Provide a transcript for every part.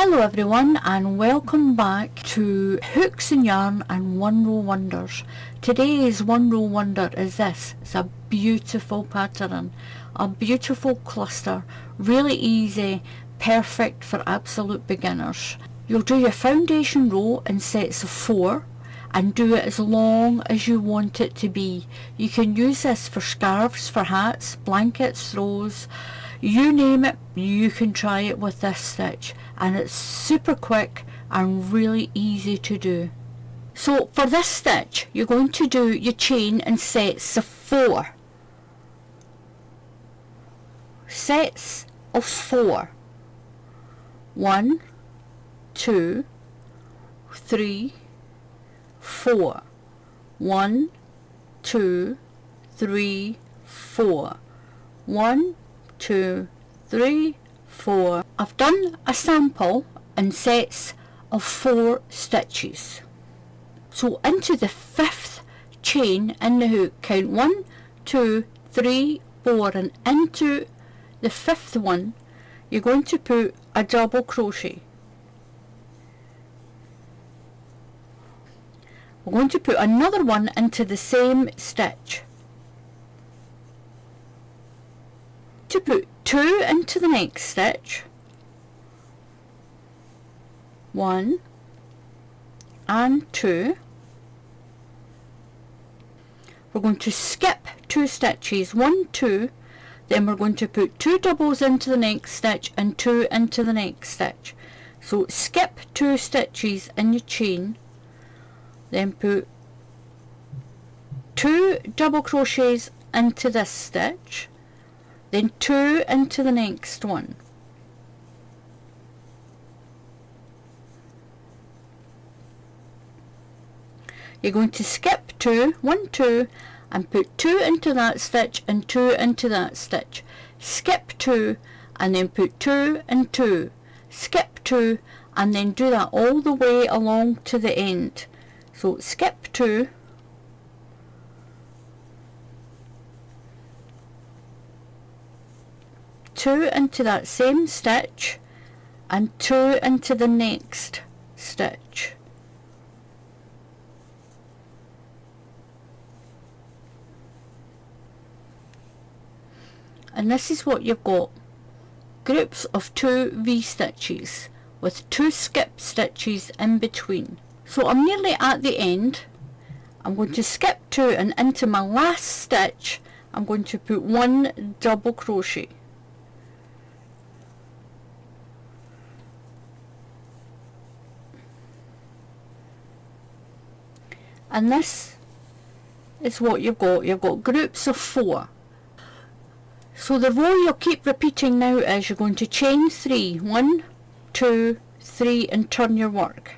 Hello everyone, and welcome back to Hooks and Yarn and One Row Wonders. Today's One Row Wonder is this. It's a beautiful pattern, a beautiful cluster, really easy, perfect for absolute beginners. You'll do your foundation row in sets of 4 and do it as long as you want it to be. You can use this for scarves, for hats, blankets, throws, you name it, you can try it with this stitch, and it's super quick and really easy to do. So for this stitch you're going to do your chain in sets of 4. Sets of 4. 1, 2, 3, 4. 1, 2, 3, 4. 1, 2, 3, 4. I've done a sample in sets of 4 stitches. So into the 5th chain in the hook, count 1, 2, 3, 4, and into the 5th one you're going to put a double crochet. We're going to put another one into the same stitch. To put 2 into the next stitch, 1 and 2. We're going to skip 2 stitches, 1, 2, then we're going to put 2 doubles into the next stitch and 2 into the next stitch. So skip 2 stitches in your chain, then put 2 double crochets into this stitch, then 2 into the next one. You're going to skip 2, 1, 2, and put 2 into that stitch and 2 into that stitch. Skip 2 and then put 2 and 2. Skip 2 and then do that all the way along to the end. So skip 2, two into that same stitch and 2 into the next stitch. And this is what you've got. Groups of 2 V-stitches with 2 skip stitches in between. So I'm nearly at the end. I'm going to skip 2 and into my last stitch I'm going to put 1 double crochet. And this is what you've got. You've got groups of 4. So the row you'll keep repeating now is you're going to chain 3, 1, 2, 3, and turn your work.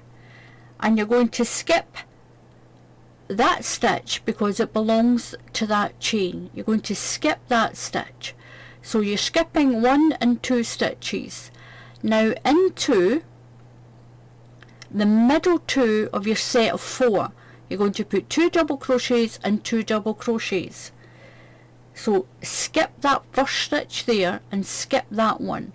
And you're going to skip that stitch because it belongs to that chain. You're going to skip that stitch. So you're skipping 1 and 2 stitches. Now into the middle 2 of your set of 4. You're going to put 2 double crochets and 2 double crochets. So skip that first stitch there and skip that one.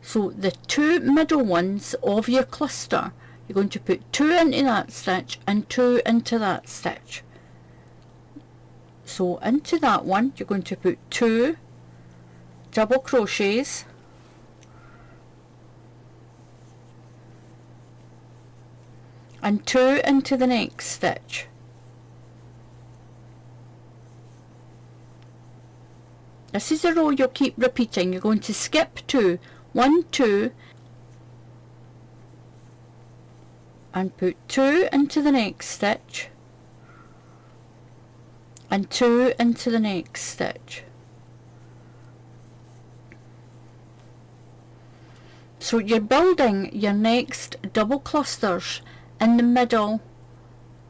So the 2 middle ones of your cluster, you're going to put 2 into that stitch and 2 into that stitch. So into that one you're going to put 2 double crochets, and 2 into the next stitch. This is the row you'll keep repeating. You're going to skip 2, 1, 2, and put 2 into the next stitch and 2 into the next stitch. So you're building your next double clusters in the middle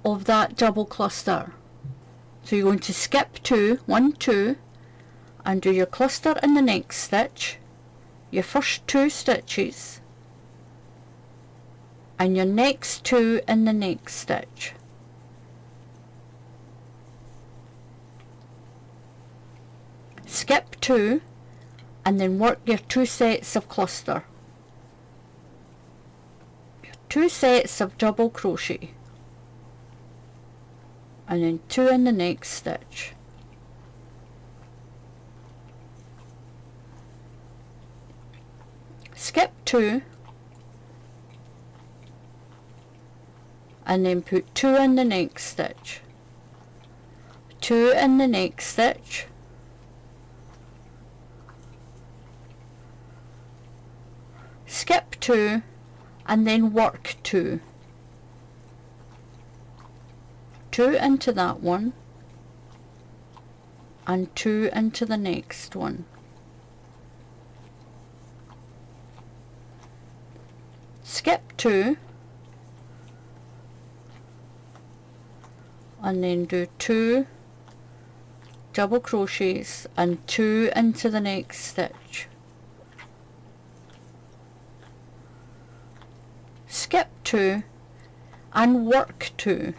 of that double cluster. So you're going to skip 2, 1, 2, and do your cluster in the next stitch, your first 2 stitches, and your next 2 in the next stitch. Skip 2 and then work your 2 sets of cluster. 2 sets of double crochet, and then 2 in the next stitch. Skip 2 and then put 2 in the next stitch, 2 in the next stitch, skip 2 and then work 2, 2 into that one and 2 into the next one. Skip 2 and then do 2 double crochets and 2 into the next stitch. Skip 2 and work 2.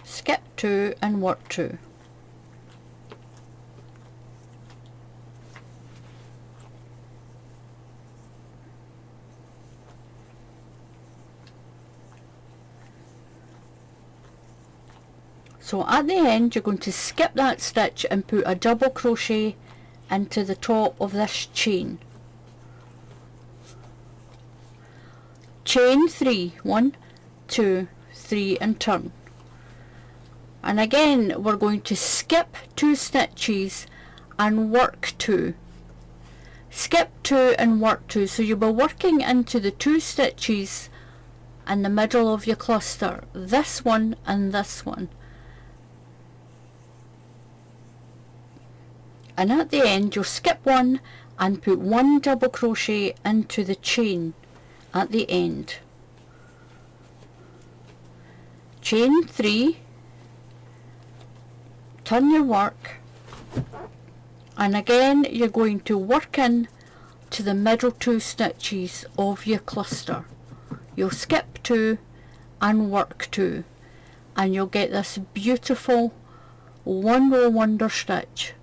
Skip 2 and work 2. So at the end you're going to skip that stitch and put a double crochet into the top of this chain. Chain 3, 1, 2, 3 and turn. And again we're going to skip 2 stitches and work 2. Skip 2 and work 2, so you'll be working into the 2 stitches in the middle of your cluster, this one and this one. And at the end you'll skip 1 and put 1 double crochet into the chain at the end. Chain 3, turn your work, and again you're going to work in to the middle 2 stitches of your cluster. You'll skip 2 and work 2, and you'll get this beautiful one row wonder stitch.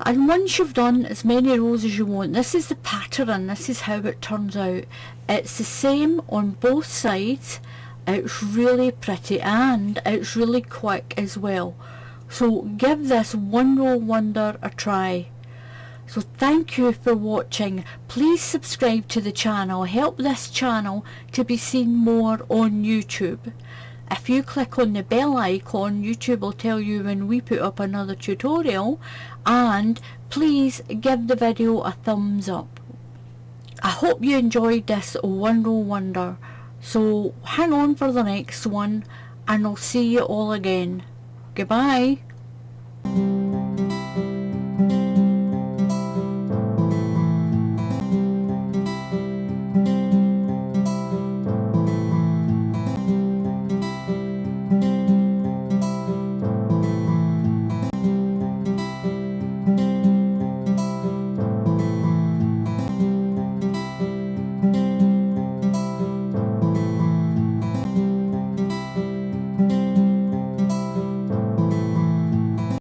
And once you've done as many rows as you want, this is the pattern, this is how it turns out. It's the same on both sides. It's really pretty and it's really quick as well. So give this one row wonder a try. So thank you for watching. Please subscribe to the channel. Help this channel to be seen more on YouTube. If you click on the bell icon, YouTube will tell you when we put up another tutorial, and please give the video a thumbs up. I hope you enjoyed this one row wonder, so hang on for the next one and I'll see you all again. Goodbye.